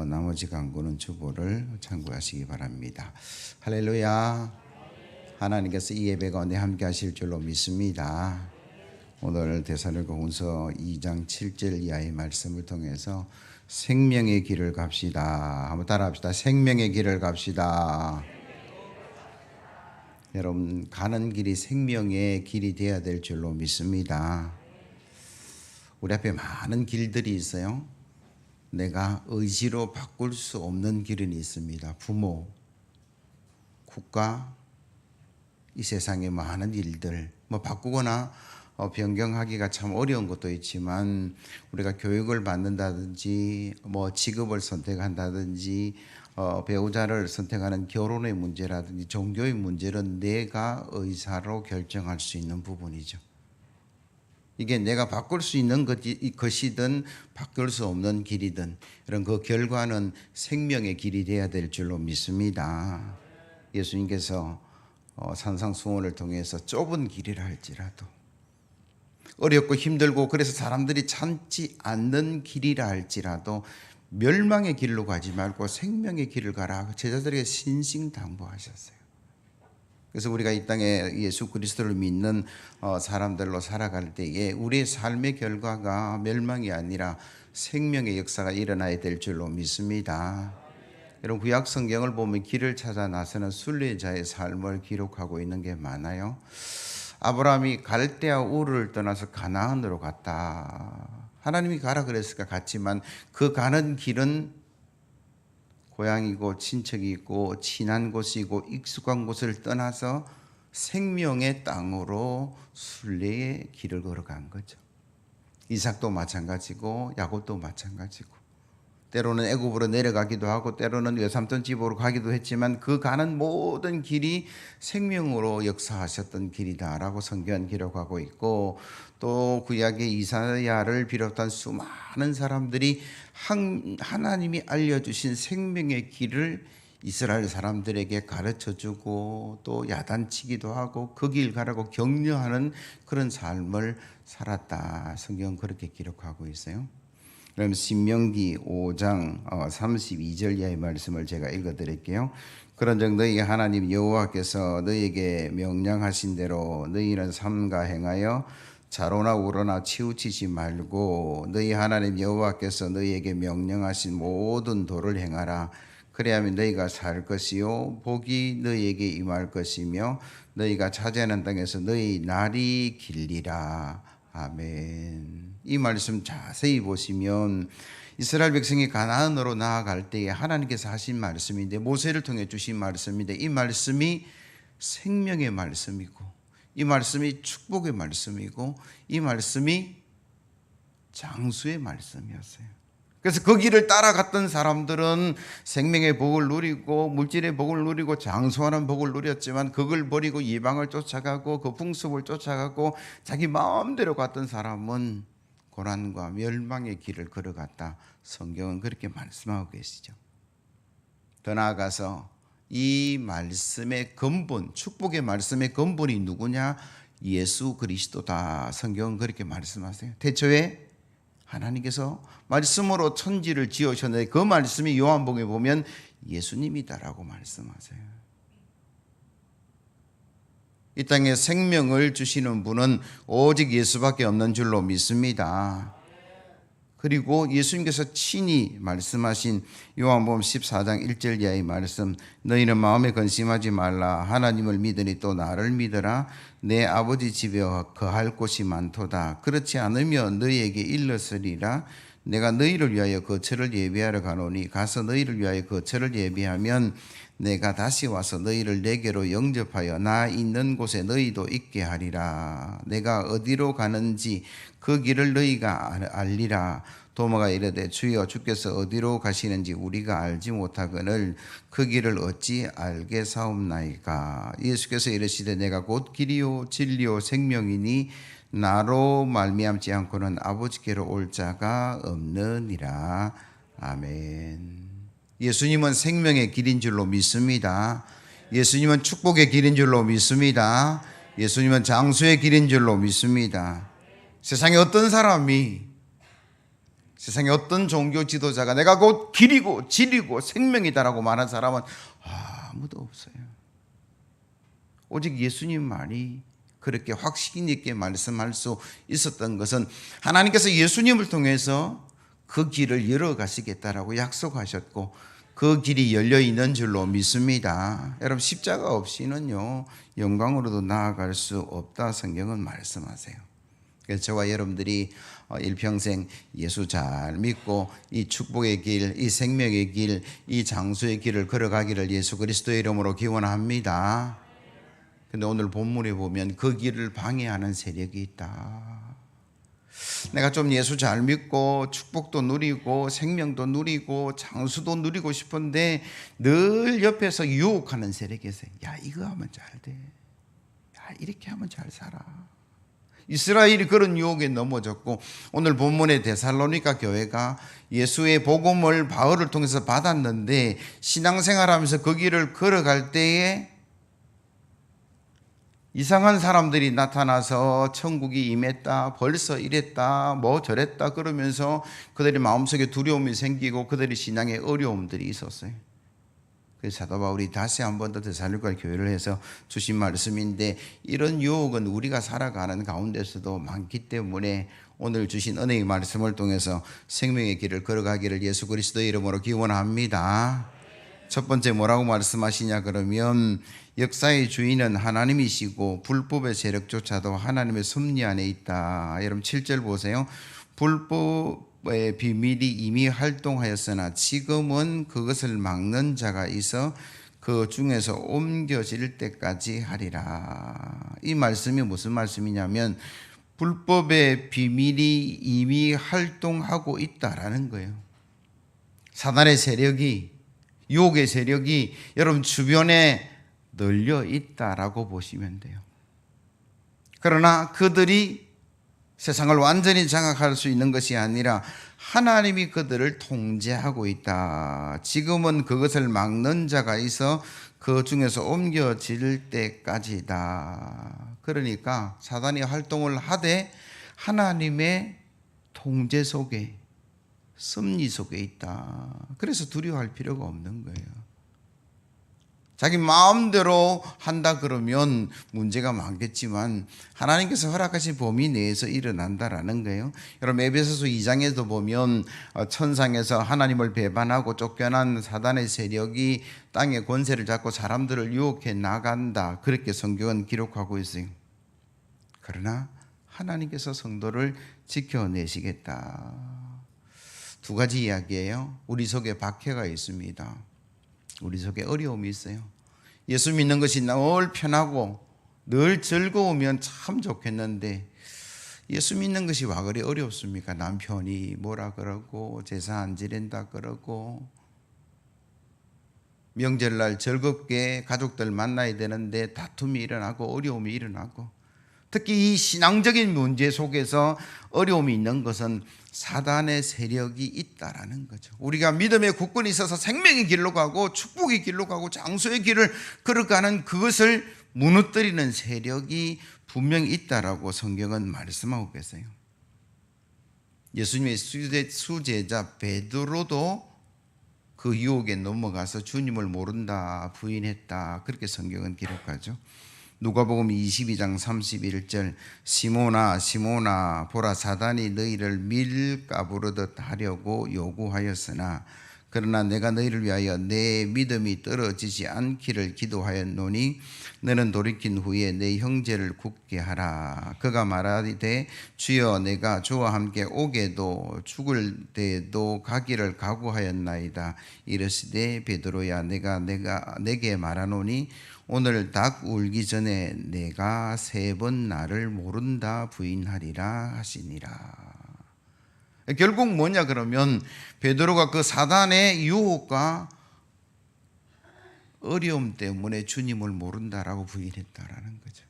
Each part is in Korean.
나머지 강구는 주보를 참고하시기 바랍니다. 할렐루야. 하나님께서 이 예배 가운데 함께 하실 줄로 믿습니다. 오늘 데살로니가후서 2장 7절 이하의 말씀을 통해서 생명의 길을 갑시다. 한번 따라합시다. 생명의 길을 갑시다. 여러분, 가는 길이 생명의 길이 되어야 될 줄로 믿습니다. 우리 앞에 많은 길들이 있어요. 내가 의지로 바꿀 수 없는 길은 있습니다. 부모, 국가, 이 세상의 많은 일들 바꾸거나 변경하기가 참 어려운 것도 있지만, 우리가 교육을 받는다든지 직업을 선택한다든지 배우자를 선택하는 결혼의 문제라든지 종교의 문제는 내가 의사로 결정할 수 있는 부분이죠. 이게 내가 바꿀 수 있는 것이든 바꿀 수 없는 길이든 이런 그 결과는 생명의 길이 되어야 될 줄로 믿습니다. 예수님께서 산상수훈을 통해서 좁은 길이라 할지라도, 어렵고 힘들고 그래서 사람들이 참지 않는 길이라 할지라도 멸망의 길로 가지 말고 생명의 길을 가라, 제자들에게 신신당부하셨어요. 그래서 우리가 이 땅에 예수 그리스도를 믿는 사람들로 살아갈 때에 우리의 삶의 결과가 멸망이 아니라 생명의 역사가 일어나야 될 줄로 믿습니다. 여러분, 구약 성경을 보면 길을 찾아 나서는 순례자의 삶을 기록하고 있는 게 많아요. 아브라함이 갈대아 우르를 떠나서 가나안으로 갔다. 하나님이 가라 그랬으니까 갔지만 그 가는 길은 고향이고 친척이 있고 친한 곳이고 익숙한 곳을 떠나서 생명의 땅으로 순례의 길을 걸어간 거죠. 이삭도 마찬가지고 야곱도 마찬가지고, 때로는 애굽으로 내려가기도 하고 때로는 외삼촌 집으로 가기도 했지만 그 가는 모든 길이 생명으로 역사하셨던 길이다라고 성경은 기록하고 있고, 또 구약의 이사야를 비롯한 수많은 사람들이 하나님이 알려주신 생명의 길을 이스라엘 사람들에게 가르쳐주고 또 야단치기도 하고 그 길 가라고 격려하는 그런 삶을 살았다. 성경은 그렇게 기록하고 있어요. 그럼 신명기 5장 32절 이하의 말씀을 제가 읽어드릴게요. 그런즉 너희 하나님 여호와께서 너희에게 명령하신 대로 너희는 삼가 행하여 자로나 우로나 치우치지 말고 너희 하나님 여호와께서 너희에게 명령하신 모든 도를 행하라. 그래야만 너희가 살 것이요 복이 너희에게 임할 것이며 너희가 차지하는 땅에서 너희 날이 길리라. 아멘. 이 말씀 자세히 보시면 이스라엘 백성이 가나안으로 나아갈 때에 하나님께서 하신 말씀인데, 모세를 통해 주신 말씀인데, 이 말씀이 생명의 말씀이고 이 말씀이 축복의 말씀이고 이 말씀이 장수의 말씀이었어요. 그래서 그 길을 따라갔던 사람들은 생명의 복을 누리고 물질의 복을 누리고 장수하는 복을 누렸지만, 그걸 버리고 이방을 쫓아가고 그 풍습을 쫓아가고 자기 마음대로 갔던 사람은 고난과 멸망의 길을 걸어갔다. 성경은 그렇게 말씀하고 계시죠. 더 나아가서 이 말씀의 근본, 축복의 말씀의 근본이 누구냐? 예수 그리스도다. 성경은 그렇게 말씀하세요. 태초에 하나님께서 말씀으로 천지를 지으셨는데 그 말씀이 요한복음에 보면 예수님이다라고 말씀하세요. 이 땅에 생명을 주시는 분은 오직 예수밖에 없는 줄로 믿습니다. 그리고 예수님께서 친히 말씀하신 요한복음 14장 1절 이하의 말씀, 너희는 마음에 근심하지 말라. 하나님을 믿으니 또 나를 믿으라. 내 아버지 집에 거할 곳이 많도다. 그렇지 않으면 너희에게 일렀으리라. 내가 너희를 위하여 거처를 예비하러 가노니 가서 너희를 위하여 거처를 예비하면 내가 다시 와서 너희를 내게로 영접하여 나 있는 곳에 너희도 있게 하리라. 내가 어디로 가는지 그 길을 너희가 알리라. 도마가 이르되 주여 주께서 어디로 가시는지 우리가 알지 못하거늘 그 길을 어찌 알겠사옵나이까. 예수께서 이르시되 내가 곧 길이요 진리요 생명이니 나로 말미암지 않고는 아버지께로 올 자가 없느니라. 아멘. 예수님은 생명의 길인 줄로 믿습니다. 예수님은 축복의 길인 줄로 믿습니다. 예수님은 장수의 길인 줄로 믿습니다. 세상에 어떤 사람이 세상에 어떤 종교 지도자가 내가 곧 길이고 진리고 생명이다라고 말한 사람은 아무도 없어요. 오직 예수님 말이 그렇게 확신 있게 말씀할 수 있었던 것은 하나님께서 예수님을 통해서 그 길을 열어가시겠다라고 약속하셨고 그 길이 열려 있는 줄로 믿습니다. 여러분 십자가 없이는요 영광으로도 나아갈 수 없다 성경은 말씀하세요. 그래서 저와 여러분들이 일평생 예수 잘 믿고 이 축복의 길, 이 생명의 길, 이 장수의 길을 걸어가기를 예수 그리스도의 이름으로 기원합니다. 근데 오늘 본문에 보면 그 길을 방해하는 세력이 있다. 내가 좀 예수 잘 믿고 축복도 누리고 생명도 누리고 장수도 누리고 싶은데 늘 옆에서 유혹하는 세력이 있어요. 야 이거 하면 잘 돼. 야 이렇게 하면 잘 살아. 이스라엘이 그런 유혹에 넘어졌고 오늘 본문의 데살로니가 교회가 예수의 복음을 바울을 통해서 받았는데 신앙생활하면서 그 길을 걸어갈 때에 이상한 사람들이 나타나서 천국이 임했다, 벌써 이랬다, 뭐 저랬다 그러면서 그들이 마음속에 두려움이 생기고 그들이 신앙에 어려움들이 있었어요. 그래서 사도 바울이 다시 한 번 더 데살로니가 교회를 해서 주신 말씀인데 이런 유혹은 우리가 살아가는 가운데서도 많기 때문에 오늘 주신 은혜의 말씀을 통해서 생명의 길을 걸어가기를 예수 그리스도의 이름으로 기원합니다. 첫 번째 뭐라고 말씀하시냐 그러면 역사의 주인은 하나님이시고 불법의 세력조차도 하나님의 섭리 안에 있다. 여러분 7절 보세요. 불법의 비밀이 이미 활동하였으나 지금은 그것을 막는 자가 있어 그 중에서 옮겨질 때까지 하리라. 이 말씀이 무슨 말씀이냐면 불법의 비밀이 이미 활동하고 있다라는 거예요. 사단의 세력이 유혹의 세력이 여러분 주변에 널려 있다라고 보시면 돼요. 그러나 그들이 세상을 완전히 장악할 수 있는 것이 아니라 하나님이 그들을 통제하고 있다. 지금은 그것을 막는 자가 있어 그 중에서 옮겨질 때까지다. 그러니까 사단이 활동을 하되 하나님의 통제 속에 섭리 속에 있다. 그래서 두려워할 필요가 없는 거예요. 자기 마음대로 한다 그러면 문제가 많겠지만 하나님께서 허락하신 범위 내에서 일어난다라는 거예요. 여러분 에베소서 2장에도 보면 천상에서 하나님을 배반하고 쫓겨난 사단의 세력이 땅의 권세를 잡고 사람들을 유혹해 나간다. 그렇게 성경은 기록하고 있어요. 그러나 하나님께서 성도를 지켜내시겠다. 두 가지 이야기예요. 우리 속에 박해가 있습니다. 우리 속에 어려움이 있어요. 예수 믿는 것이 늘 편하고 늘 즐거우면 참 좋겠는데 예수 믿는 것이 와 그리 어렵습니까? 남편이 뭐라 그러고 제사 안 지낸다 그러고 명절날 즐겁게 가족들 만나야 되는데 다툼이 일어나고 어려움이 일어나고 특히 이 신앙적인 문제 속에서 어려움이 있는 것은 사단의 세력이 있다라는 거죠. 우리가 믿음의 굳건히 있어서 생명의 길로 가고 축복의 길로 가고 장수의 길을 걸어가는 그것을 무너뜨리는 세력이 분명히 있다라고 성경은 말씀하고 계세요. 예수님의 수제자 베드로도 그 유혹에 넘어가서 주님을 모른다 부인했다. 그렇게 성경은 기록하죠. 누가복음 22장 31절 시몬아 시몬아 보라 사단이 너희를 밀가부르듯 하려고 요구하였으나 그러나 내가 너희를 위하여 내 믿음이 떨어지지 않기를 기도하였노니 너는 돌이킨 후에 내 형제를 굳게 하라. 그가 말하되 주여 내가 주와 함께 오게도 죽을 때도 가기를 각오하였나이다. 이르시되 베드로야 내가 내게 말하노니 오늘 닭 울기 전에 내가 3번 나를 모른다 부인하리라 하시니라. 결국 뭐냐 그러면 베드로가 그 사단의 유혹과 어려움 때문에 주님을 모른다라고 부인했다라는 거죠.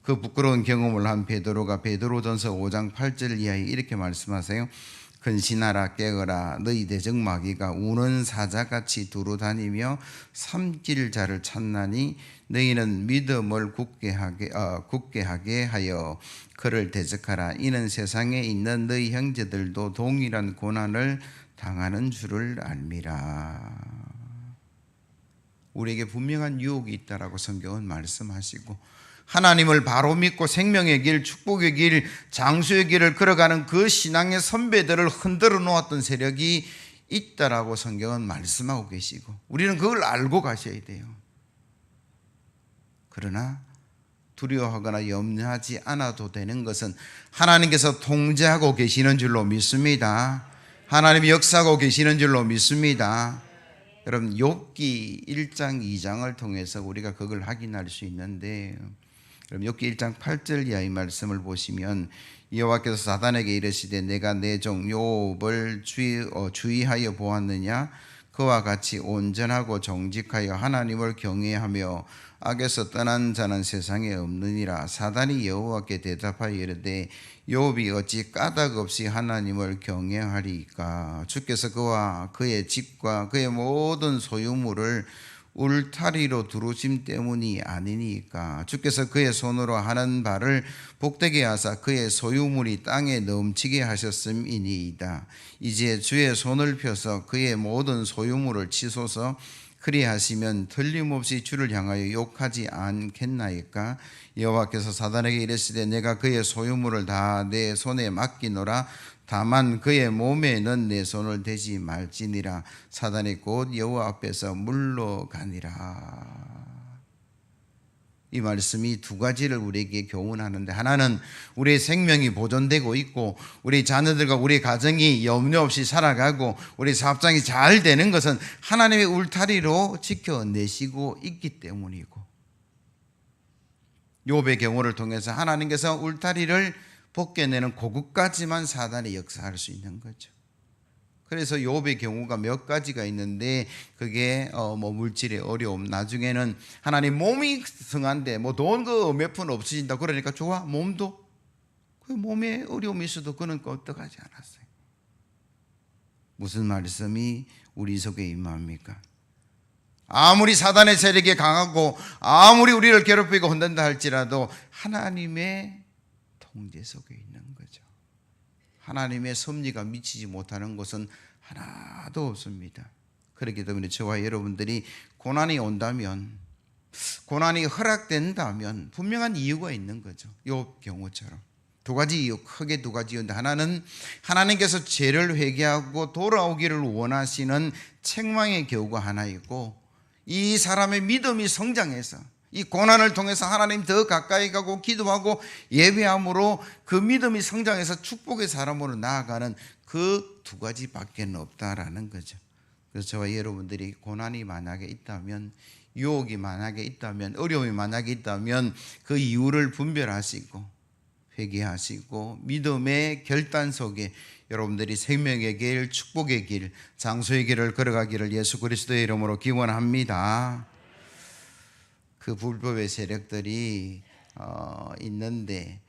그 부끄러운 경험을 한 베드로가 베드로전서 5장 8절 이하에 이렇게 말씀하세요. 근신하라 깨어라 너희 대적마귀가 우는 사자같이 두루 다니며 삼킬 자를 찾나니 너희는 믿음을 굳게 하게 하여 그를 대적하라. 이는 세상에 있는 너희 형제들도 동일한 고난을 당하는 줄을 알미라. 우리에게 분명한 유혹이 있다라고 성경은 말씀하시고, 하나님을 바로 믿고 생명의 길, 축복의 길, 장수의 길을 걸어가는 그 신앙의 선배들을 흔들어 놓았던 세력이 있다라고 성경은 말씀하고 계시고, 우리는 그걸 알고 가셔야 돼요. 그러나 두려워하거나 염려하지 않아도 되는 것은 하나님께서 통제하고 계시는 줄로 믿습니다. 하나님이 역사하고 계시는 줄로 믿습니다. 여러분, 욥기 1장 2장을 통해서 우리가 그걸 확인할 수 있는데, 그럼 욥기 1장 8절 이하의 말씀을 보시면 여호와께서 사단에게 이르시되 내가 내 종 욥을 주의하여 보았느냐. 그와 같이 온전하고 정직하여 하나님을 경외하며 악에서 떠난 자는 세상에 없느니라. 사단이 여호와께 대답하여 이르되 욥이 어찌 까닭 없이 하나님을 경외하리까. 주께서 그와 그의 집과 그의 모든 소유물을 울타리로 두르심 때문이 아니니까. 주께서 그의 손으로 하는 바를 복되게 하사 그의 소유물이 땅에 넘치게 하셨음이니이다. 이제 주의 손을 펴서 그의 모든 소유물을 치소서. 그리하시면 틀림없이 주를 향하여 욕하지 않겠나이까. 여호와께서 사단에게 이르시되 내가 그의 소유물을 다 내 손에 맡기노라. 다만 그의 몸에는 내 손을 대지 말지니라. 사단이 곧 여호와 앞에서 물러가니라. 이 말씀이 두 가지를 우리에게 교훈하는데, 하나는 우리의 생명이 보존되고 있고 우리 자녀들과 우리 가정이 염려 없이 살아가고 우리 사업장이 잘 되는 것은 하나님의 울타리로 지켜내시고 있기 때문이고, 욥의 경우를 통해서 하나님께서 울타리를 벗겨내는 그것까지만 사단이 역사할 수 있는 거죠. 그래서 욥의 경우가 몇 가지가 있는데, 그게 물질의 어려움, 나중에는 하나님 몸이 성한데 돈 몇 푼 없어진다 그러니까 좋아, 몸도 그 몸에 어려움이 있어도 그는 끄떡하지 않았어요. 무슨 말씀이 우리 속에 임합니까? 아무리 사단의 세력이 강하고 아무리 우리를 괴롭히고 혼낸다 할지라도 하나님의 통제 속에 있는 거죠. 하나님의 섭리가 미치지 못하는 것은 하나도 없습니다. 그렇기 때문에 저와 여러분들이 고난이 온다면, 고난이 허락된다면 분명한 이유가 있는 거죠. 욥 경우처럼 두 가지 이유, 크게 두 가지 이유인데, 하나는 하나님께서 죄를 회개하고 돌아오기를 원하시는 책망의 교훈가 하나 있고, 이 사람의 믿음이 성장해서 이 고난을 통해서 하나님 더 가까이 가고 기도하고 예배함으로 그 믿음이 성장해서 축복의 사람으로 나아가는 그 두 가지밖에 없다라는 거죠. 그래서 저와 여러분들이 고난이 만약에 있다면, 유혹이 만약에 있다면, 어려움이 만약에 있다면 그 이유를 분별하시고 회개하시고 믿음의 결단 속에 여러분들이 생명의 길, 축복의 길, 장수의 길을 걸어가기를 예수 그리스도의 이름으로 기원합니다. 그 불법의 세력들이 있는데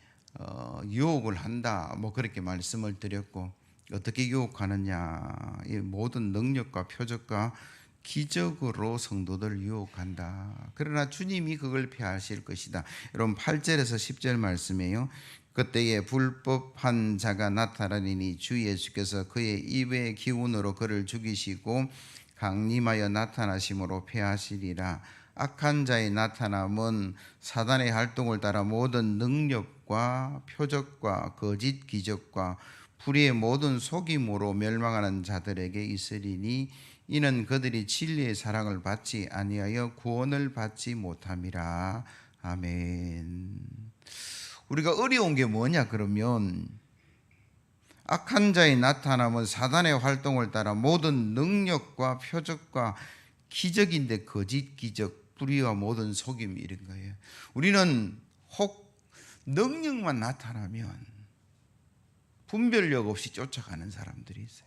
유혹을 한다, 그렇게 말씀을 드렸고, 어떻게 유혹하느냐, 이 모든 능력과 표적과 기적으로 성도들을 유혹한다. 그러나 주님이 그걸 피하실 것이다. 여러분 8절에서 10절 말씀이에요. 그때에 불법한 자가 나타나니 주 예수께서 그의 입의 기운으로 그를 죽이시고 강림하여 나타나심으로 패하시리라. 악한 자의 나타남은 사단의 활동을 따라 모든 능력과 표적과 거짓 기적과 불의의 모든 속임으로 멸망하는 자들에게 있으리니 이는 그들이 진리의 사랑을 받지 아니하여 구원을 받지 못함이라. 아멘. 우리가 어려운 게 뭐냐 그러면, 악한 자의 나타남은 사단의 활동을 따라 모든 능력과 표적과 기적인데 거짓 기적, 불의와 모든 속임, 이런 거예요. 우리는 혹 능력만 나타나면 분별력 없이 쫓아가는 사람들이 있어요.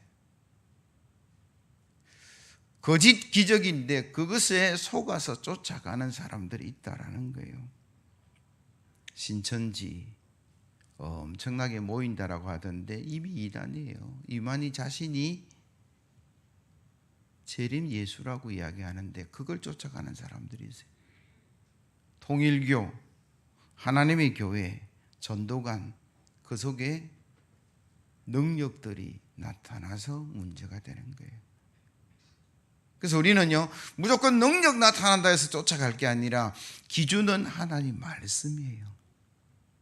거짓 기적인데 그것에 속아서 쫓아가는 사람들이 있다라는 거예요. 신천지, 엄청나게 모인다라고 하던데 이미 이단이에요. 이만희 자신이 재림 예수라고 이야기하는데 그걸 쫓아가는 사람들이 있어요. 통일교, 하나님의 교회, 전도관, 그 속에 능력들이 나타나서 문제가 되는 거예요. 그래서 우리는요, 무조건 능력 나타난다 해서 쫓아갈 게 아니라 기준은 하나님 말씀이에요.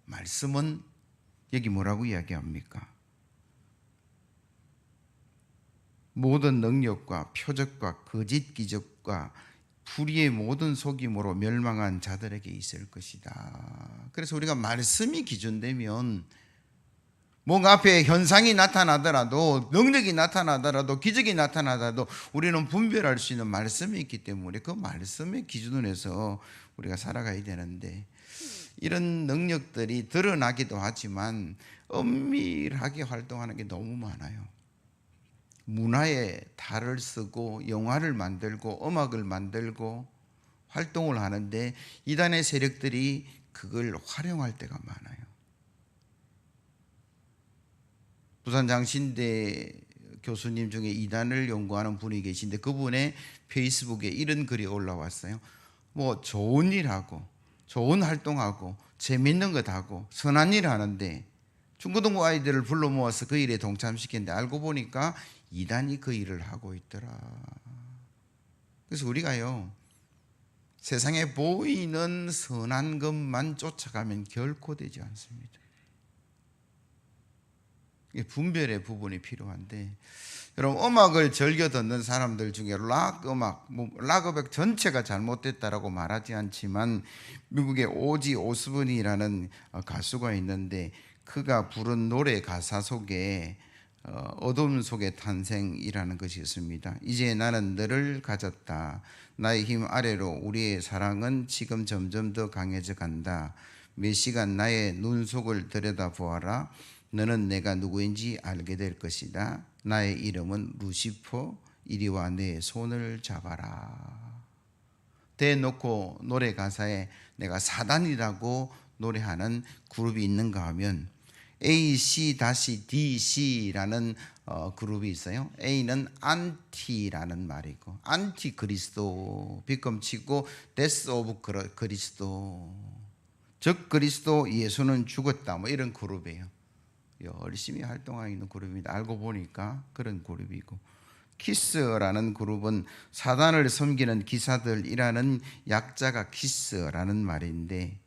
말씀은 여기 뭐라고 이야기합니까? 모든 능력과 표적과 거짓 기적과 불의의 모든 속임으로 멸망한 자들에게 있을 것이다. 그래서 우리가 말씀이 기준되면 뭔가 앞에 현상이 나타나더라도, 능력이 나타나더라도, 기적이 나타나더라도 우리는 분별할 수 있는 말씀이 있기 때문에 그 말씀의 기준으로 해서 우리가 살아가야 되는데, 이런 능력들이 드러나기도 하지만 엄밀하게 활동하는 게 너무 많아요. 문화에 탈을 쓰고 영화를 만들고 음악을 만들고 활동을 하는데 이단의 세력들이 그걸 활용할 때가 많아요. 부산장신대 교수님 중에 이단을 연구하는 분이 계신데 그분의 페이스북에 이런 글이 올라왔어요. 뭐 좋은 일하고 좋은 활동하고 재밌는 것 하고 선한 일 하는데 중고등부 아이들을 불러 모아서 그 일에 동참시켰는데 알고 보니까 이단이 그 일을 하고 있더라. 그래서 우리가요, 세상에 보이는 선한 것만 쫓아가면 결코 되지 않습니다. 분별의 부분이 필요한데, 여러분 음악을 즐겨 듣는 사람들 중에 락 음악, 락 음악 전체가 잘못됐다라고 말하지 않지만 미국의 오지 오스본이라는 가수가 있는데 그가 부른 노래 가사 속에 어둠 속의 탄생이라는 것이 있습니다. 이제 나는 너를 가졌다. 나의 힘 아래로 우리의 사랑은 지금 점점 더 강해져 간다. 몇 시간 나의 눈 속을 들여다보아라. 너는 내가 누구인지 알게 될 것이다. 나의 이름은 루시퍼. 이리와 내 손을 잡아라. 대놓고 노래 가사에 내가 사단이라고 노래하는 그룹이 있는가 하면 AC-DC라는 그룹이 있어요. A는 안티라는 말이고, 안티 그리스도 비금치고 데스 오브 그리스도, 즉 그리스도 예수는 죽었다, 뭐 이런 그룹이에요. 열심히 활동하고 있는 그룹입니다. 알고 보니까 그런 그룹이고, 키스라는 그룹은 사단을 섬기는 기사들이라는 약자가 키스라는 말인데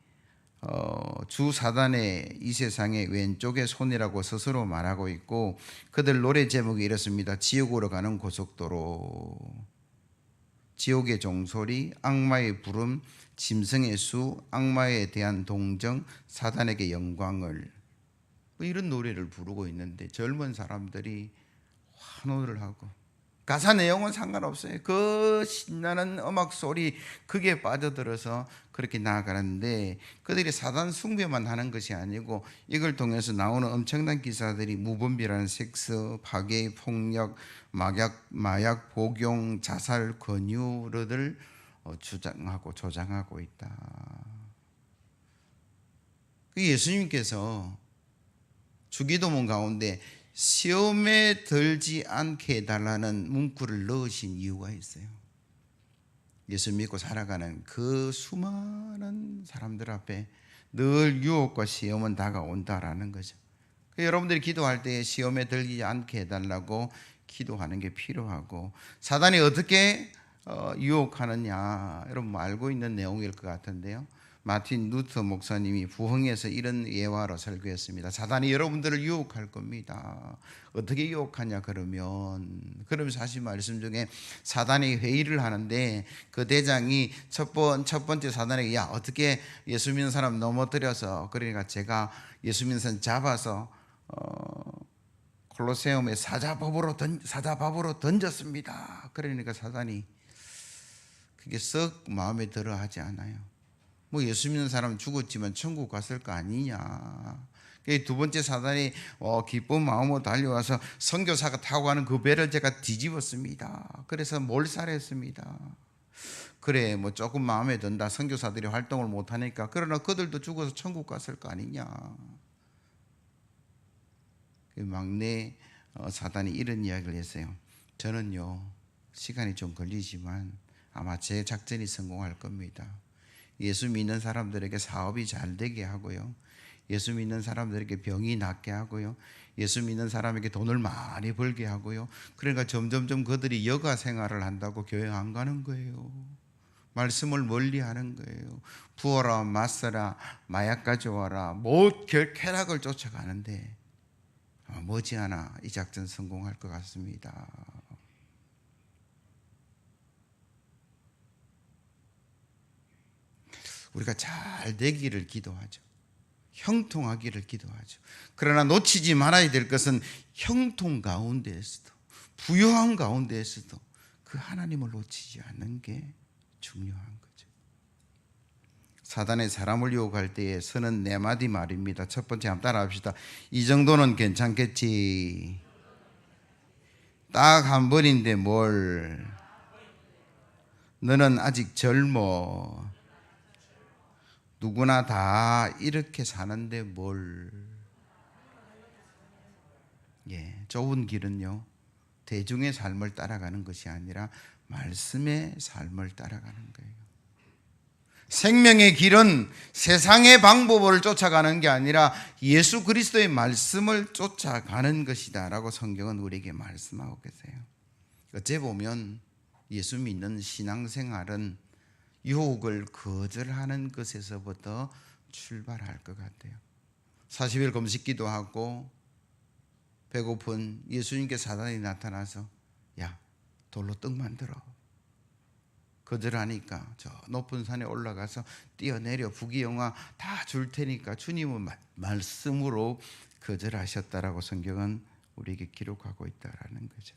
주 사단의 이 세상의 왼쪽의 손이라고 스스로 말하고 있고, 그들 노래 제목이 이렇습니다. 지옥으로 가는 고속도로, 지옥의 종소리, 악마의 부름, 짐승의 수, 악마에 대한 동정, 사단에게 영광을, 이런 노래를 부르고 있는데 젊은 사람들이 환호를 하고, 가사 내용은 상관없어요. 그 신나는 음악 소리 그게 빠져들어서 그렇게 나아가는데, 그들이 사단 숭배만 하는 것이 아니고 이걸 통해서 나오는 엄청난 기사들이 무분별한 섹스, 파괴, 폭력, 마약 복용, 자살, 권유를 주장하고 조장하고 있다. 예수님께서 주기도문 가운데 시험에 들지 않게 해달라는 문구를 넣으신 이유가 있어요. 예수 믿고 살아가는 그 수많은 사람들 앞에 늘 유혹과 시험은 다가온다라는 거죠. 여러분들이 기도할 때 시험에 들지 않게 해달라고 기도하는 게 필요하고, 사단이 어떻게 유혹하느냐 여러분 알고 있는 내용일 것 같은데요. 마틴 루터 목사님이 부흥에서 이런 예화로 설교했습니다. 사단이 여러분들을 유혹할 겁니다. 어떻게 유혹하냐 그러면서 하신 말씀 중에 사단이 회의를 하는데 그 대장이 첫 번째 사단에게, 야 어떻게 예수 믿는 사람 넘어뜨려서, 그러니까 제가 예수 믿는 사람 잡아서 콜로세움에 사자밥으로 던졌습니다. 그러니까 사단이 그게 썩 마음에 들어 하지 않아요. 뭐 예수 믿는 사람 죽었지만 천국 갔을 거 아니냐. 두 번째 사단이 기쁜 마음으로 달려와서 선교사가 타고 가는 그 배를 제가 뒤집었습니다. 그래서 몰살했습니다. 그래 뭐 조금 마음에 든다. 선교사들이 활동을 못하니까. 그러나 그들도 죽어서 천국 갔을 거 아니냐. 그 막내 사단이 이런 이야기를 했어요. 저는요, 시간이 좀 걸리지만 아마 제 작전이 성공할 겁니다. 예수 믿는 사람들에게 사업이 잘 되게 하고요, 예수 믿는 사람들에게 병이 낫게 하고요, 예수 믿는 사람에게 돈을 많이 벌게 하고요. 그러니까 점점점 그들이 여가 생활을 한다고 교회 안 가는 거예요. 말씀을 멀리 하는 거예요. 부어라, 맞서라, 마약 가져와라, 쾌락을 쫓아가는데 머지않아 이 작전 성공할 것 같습니다. 우리가 잘 되기를 기도하죠. 형통하기를 기도하죠. 그러나 놓치지 말아야 될 것은 형통 가운데에서도, 부유한 가운데에서도 그 하나님을 놓치지 않는 게 중요한 거죠. 사단의 사람을 유혹할 때에 서는 네 마디 말입니다. 첫 번째 한번 따라합시다. 이 정도는 괜찮겠지. 딱 한 번인데 뭘. 너는 아직 젊어. 누구나 다 이렇게 사는데 뭘. 좁은 길은요, 대중의 삶을 따라가는 것이 아니라 말씀의 삶을 따라가는 거예요. 생명의 길은 세상의 방법을 쫓아가는 게 아니라 예수 그리스도의 말씀을 쫓아가는 것이다 라고 성경은 우리에게 말씀하고 계세요. 어째 보면 예수 믿는 신앙생활은 유혹을 거절하는 것에서부터 출발할 것 같아요. 40일 금식기도 하고 배고픈 예수님께 사단이 나타나서 야, 돌로 떡 만들어. 거절하니까 저 높은 산에 올라가서 뛰어내려 부귀영화 다 줄 테니까 주님은 말씀으로 거절하셨다라고 성경은 우리에게 기록하고 있다라는 거죠.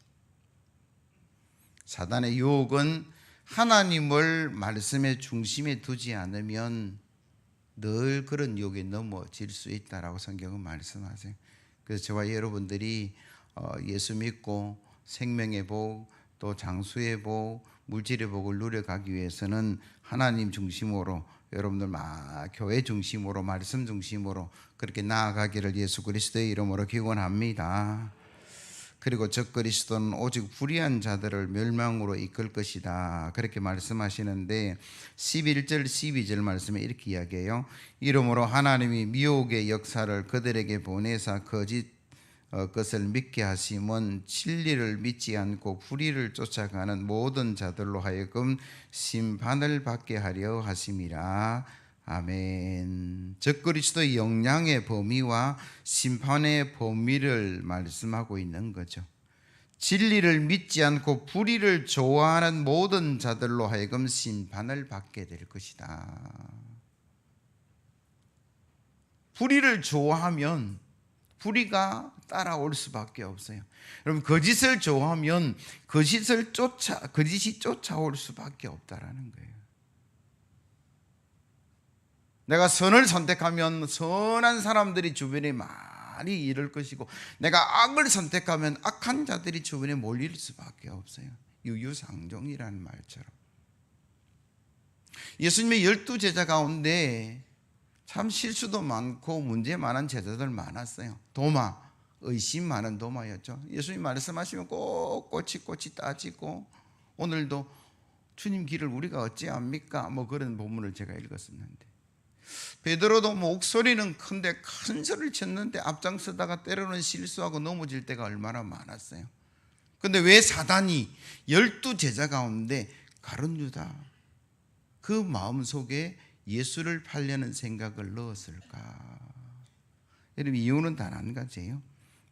사단의 유혹은 하나님을 말씀의 중심에 두지 않으면 늘 그런 유혹에 넘어질 수 있다라고 성경은 말씀하세요. 그래서 저와 여러분들이 예수 믿고 생명의 복, 또 장수의 복, 물질의 복을 누려가기 위해서는 하나님 중심으로, 여러분들 교회 중심으로, 말씀 중심으로 그렇게 나아가기를 예수 그리스도의 이름으로 기원합니다. 그리고 적 그리스도는 오직 불의한 자들을 멸망으로 이끌 것이다, 그렇게 말씀하시는데 11절 12절 말씀에 이렇게 이야기해요. 이러므로 하나님이 미혹의 역사를 그들에게 보내사 거짓 것을 믿게 하심은 진리를 믿지 않고 불의를 쫓아가는 모든 자들로 하여금 심판을 받게 하려 하심이라. 아멘. 적 그리스도의 영향의 범위와 심판의 범위를 말씀하고 있는 거죠. 진리를 믿지 않고 불의를 좋아하는 모든 자들로 하여금 심판을 받게 될 것이다. 불의를 좋아하면 불의가 따라올 수밖에 없어요. 여러분, 거짓을 좋아하면 거짓이 쫓아올 수밖에 없다라는 거예요. 내가 선을 선택하면 선한 사람들이 주변에 많이 이룰 것이고, 내가 악을 선택하면 악한 자들이 주변에 몰릴 수밖에 없어요. 유유상종이라는 말처럼. 예수님의 12제자 가운데 참 실수도 많고 문제 많은 제자들 많았어요. 도마, 의심 많은 도마였죠. 예수님 말씀하시면 꼭 꼬치꼬치 따지고, 오늘도 주님 길을 우리가 어찌합니까? 그런 본문을 제가 읽었었는데, 베드로도 목소리는 큰데 큰 소리를 쳤는데 앞장서다가 때로는 실수하고 넘어질 때가 얼마나 많았어요. 그런데 왜 사단이 12제자 가운데 가룟 유다 그 마음속에 예수를 팔려는 생각을 넣었을까? 여러분, 이유는 단 한 가지예요.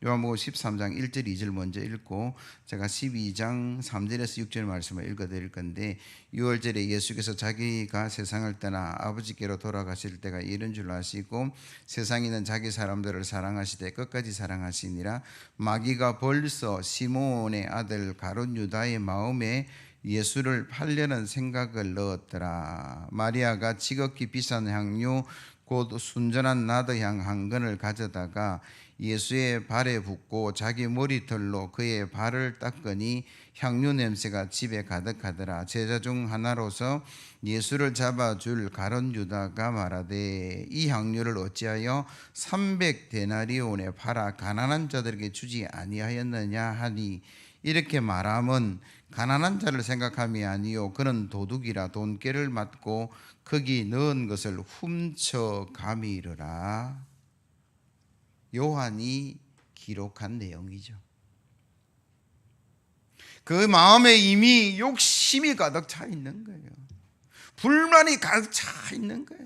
요한복음 13장 1절 2절 먼저 읽고 제가 12장 3절에서 6절 말씀을 읽어드릴 건데, 6월절에 예수께서 자기가 세상을 떠나 아버지께로 돌아가실 때가 이른 줄 아시고 세상에 있는 자기 사람들을 사랑하시되 끝까지 사랑하시니라. 마귀가 벌써 시몬의 아들 가룟 유다의 마음에 예수를 팔려는 생각을 넣었더라. 마리아가 지극히 비싼 향유 곧 순전한 나드향 한 근을 가져다가 예수의 발에 붓고 자기 머리털로 그의 발을 닦으니 향유 냄새가 집에 가득하더라. 제자 중 하나로서 예수를 잡아줄 가룟 유다가 말하되 이 향유를 어찌하여 300데나리온에 팔아 가난한 자들에게 주지 아니하였느냐 하니, 이렇게 말함은 가난한 자를 생각함이 아니요 그는 도둑이라 돈깨를 맞고 거기 넣은 것을 훔쳐감이르라. 요한이 기록한 내용이죠. 그 마음에 이미 욕심이 가득 차 있는 거예요. 불만이 가득 차 있는 거예요.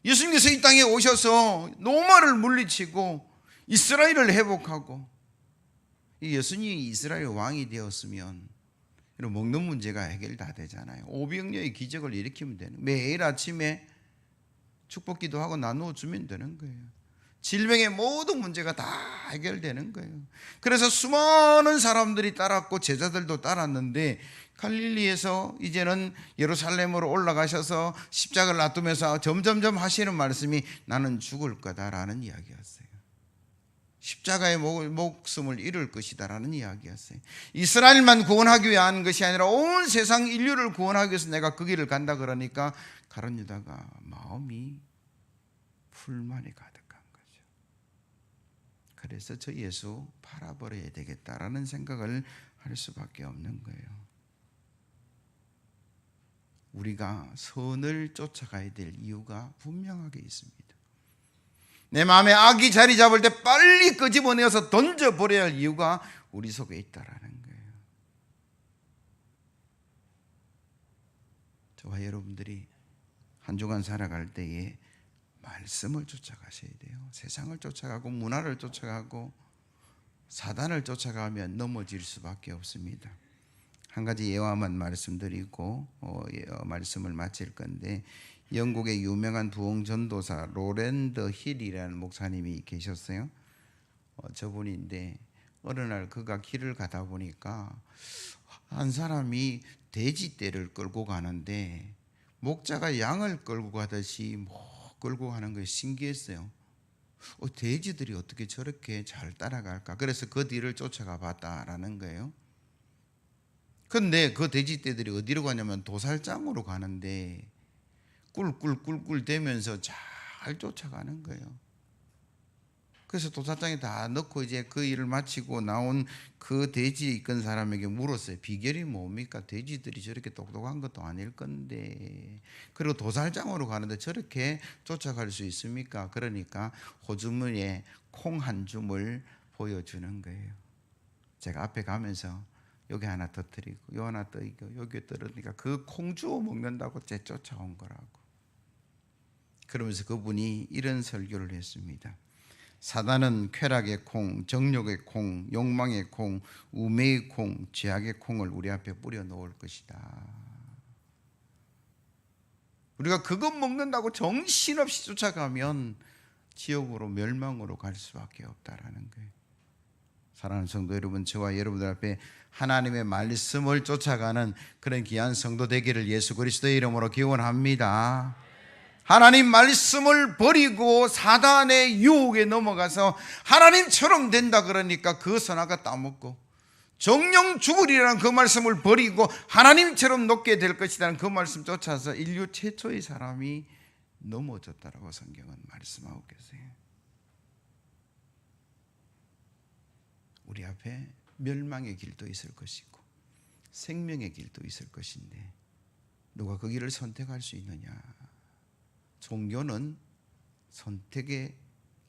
예수님께서 이 땅에 오셔서 로마를 물리치고 이스라엘을 회복하고, 예수님이 이스라엘 왕이 되었으면 먹는 문제가 해결 다 되잖아요. 오병이어의 기적을 일으키면 되는, 매일 아침에 축복기도 하고 나누어 주면 되는 거예요. 질병의 모든 문제가 다 해결되는 거예요. 그래서 수많은 사람들이 따랐고 제자들도 따랐는데, 갈릴리에서 이제는 예루살렘으로 올라가셔서 십자가를 놔두면서 점점점 하시는 말씀이 나는 죽을 거다라는 이야기였어요. 십자가의 목숨을 잃을 것이다라는 이야기였어요. 이스라엘만 구원하기 위한 것이 아니라 온 세상 인류를 구원하기 위해서 내가 그 길을 간다 그러니까 가룟 유다가 마음이 불만이 가득한 거죠. 그래서 저 예수 팔아버려야 되겠다라는 생각을 할 수밖에 없는 거예요. 우리가 선을 쫓아가야 될 이유가 분명하게 있습니다. 내 마음에 악이 자리 잡을 때 빨리 끄집어내어서 던져버려야 할 이유가 우리 속에 있다라는 거예요. 저와 여러분들이 한 주간 살아갈 때에 말씀을 쫓아가셔야 돼요. 세상을 쫓아가고 문화를 쫓아가고 사단을 쫓아가면 넘어질 수밖에 없습니다. 한 가지 예화만 말씀드리고 말씀을 마칠 건데, 영국의 유명한 부흥 전도사 로렌더 힐이라는 목사님이 계셨어요. 저분인데 어느 날 그가 길을 가다 보니까 한 사람이 돼지떼를 끌고 가는데 목자가 양을 끌고 가듯이 끌고 가는 것이 신기했어요. 돼지들이 어떻게 저렇게 잘 따라갈까? 그래서 그 뒤를 쫓아가 봤다라는 거예요. 근데 그 돼지떼들이 어디로 가냐면 도살장으로 가는데 꿀꿀꿀꿀 대면서 잘 쫓아가는 거예요. 그래서 도살장에 다 넣고 이제 그 일을 마치고 나온 그 돼지에 이끈 사람에게 물었어요. 비결이 뭡니까? 돼지들이 저렇게 똑똑한 것도 아닐 건데, 그리고 도살장으로 가는데 저렇게 쫓아갈 수 있습니까? 그러니까 호주머니에 콩 한 줌을 보여주는 거예요. 제가 앞에 가면서 여기 하나 터뜨리고 요 하나 떠이고 여기 떨어지니까 그 콩 주워 먹는다고 쟤 쫓아온 거라고. 그러면서 그분이 이런 설교를 했습니다. 사단은 쾌락의 콩, 정욕의 콩, 욕망의 콩, 우매의 콩, 죄악의 콩을 우리 앞에 뿌려 놓을 것이다. 우리가 그것 먹는다고 정신없이 쫓아가면 지옥으로 멸망으로 갈 수밖에 없다라는 거예요. 사랑하는 성도 여러분, 저와 여러분들 앞에 하나님의 말씀을 쫓아가는 그런 귀한 성도 되기를 예수 그리스도의 이름으로 기원합니다. 하나님 말씀을 버리고 사단의 유혹에 넘어가서 하나님처럼 된다 그러니까 그 선악과 따먹고, 정령 죽으리라는 그 말씀을 버리고 하나님처럼 높게 될 것이라는 그 말씀 쫓아서 인류 최초의 사람이 넘어졌다라고 성경은 말씀하고 계세요. 우리 앞에 멸망의 길도 있을 것이고 생명의 길도 있을 것인데 누가 그 길을 선택할 수 있느냐? 종교는 선택의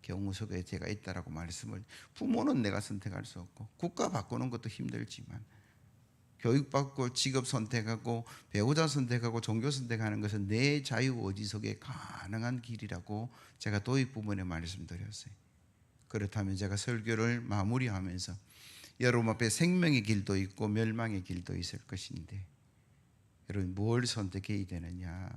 경우 속에 제가 있다라고 말씀을, 부모는 내가 선택할 수 없고 국가 바꾸는 것도 힘들지만 교육받고 직업 선택하고 배우자 선택하고 종교 선택하는 것은 내 자유 의지 속에 가능한 길이라고 제가 도입 부분에 말씀드렸어요. 그렇다면 제가 설교를 마무리하면서 여러분 앞에 생명의 길도 있고 멸망의 길도 있을 것인데 여러분 뭘 선택해야 되느냐?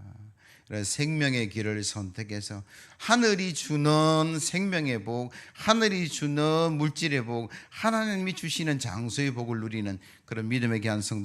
생명의 길을 선택해서 하늘이 주는 생명의 복, 하늘이 주는 물질의 복, 하나님이 주시는 장소의 복을 누리는 그런 믿음의 귀한 성도